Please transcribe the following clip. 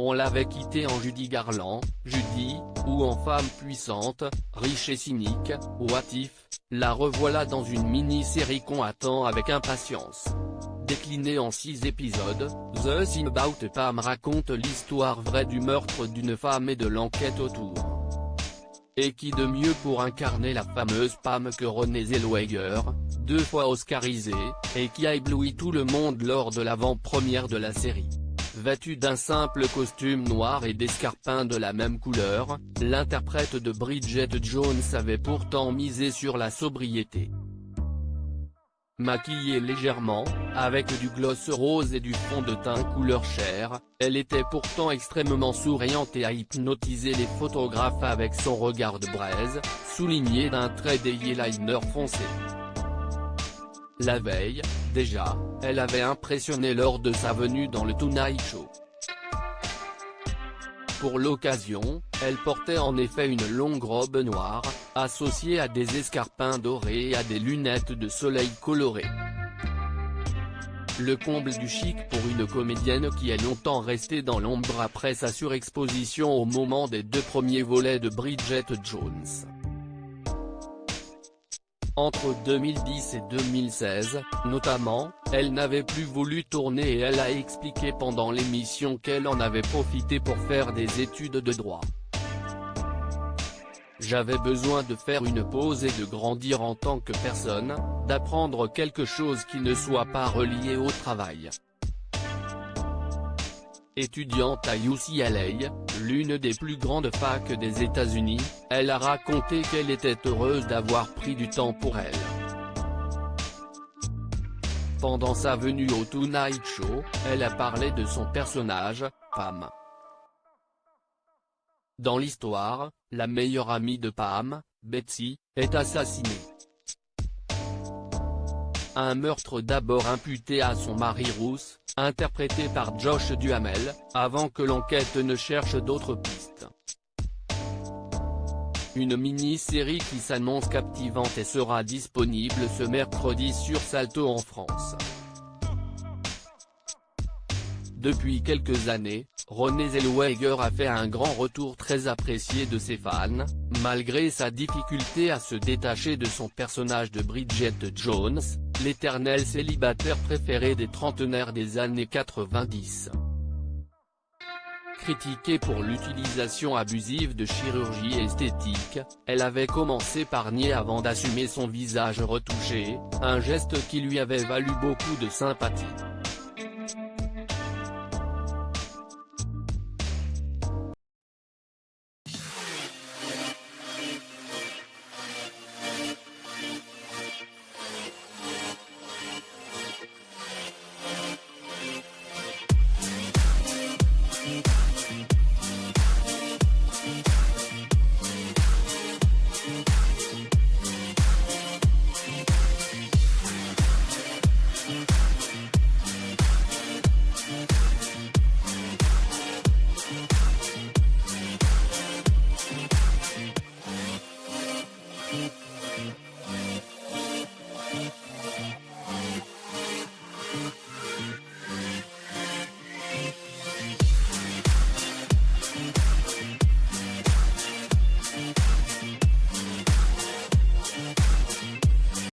On l'avait quittée en Judy Garland, Judy, ou en femme puissante, riche et cynique, what if, la revoilà dans une mini-série qu'on attend avec impatience. Déclinée en 6 épisodes, The Thing About Pam raconte l'histoire vraie du meurtre d'une femme et de l'enquête autour. Et qui de mieux pour incarner la fameuse Pam que Renée Zellweger, 2 fois oscarisée, et qui a ébloui tout le monde lors de l'avant-première de la série. Vêtue d'un simple costume noir et d'escarpins de la même couleur, l'interprète de Bridget Jones avait pourtant misé sur la sobriété. Maquillée légèrement, avec du gloss rose et du fond de teint couleur chair, elle était pourtant extrêmement souriante et a hypnotisé les photographes avec son regard de braise, souligné d'un trait d'eyeliner foncé. La veille, déjà, elle avait impressionné lors de sa venue dans le Tonight Show. Pour l'occasion, elle portait en effet une longue robe noire, associée à des escarpins dorés et à des lunettes de soleil colorées. Le comble du chic pour une comédienne qui est longtemps restée dans l'ombre après sa surexposition au moment des 2 premiers volets de Bridget Jones. Entre 2010 et 2016, notamment, elle n'avait plus voulu tourner et elle a expliqué pendant l'émission qu'elle en avait profité pour faire des études de droit. J'avais besoin de faire une pause et de grandir en tant que personne, d'apprendre quelque chose qui ne soit pas relié au travail. Étudiante à UCLA, l'une des plus grandes facs des États-Unis, elle a raconté qu'elle était heureuse d'avoir pris du temps pour elle. Pendant sa venue au Tonight Show, elle a parlé de son personnage, Pam. Dans l'histoire, la meilleure amie de Pam, Betsy, est assassinée. Un meurtre d'abord imputé à son mari Russ, interprété par Josh Duhamel, avant que l'enquête ne cherche d'autres pistes. Une mini-série qui s'annonce captivante et sera disponible ce mercredi sur Salto en France. Depuis quelques années, Renée Zellweger a fait un grand retour très apprécié de ses fans, malgré sa difficulté à se détacher de son personnage de Bridget Jones, l'éternel célibataire préféré des trentenaires des années 90. Critiquée pour l'utilisation abusive de chirurgie esthétique, elle avait commencé par nier avant d'assumer son visage retouché, un geste qui lui avait valu beaucoup de sympathie.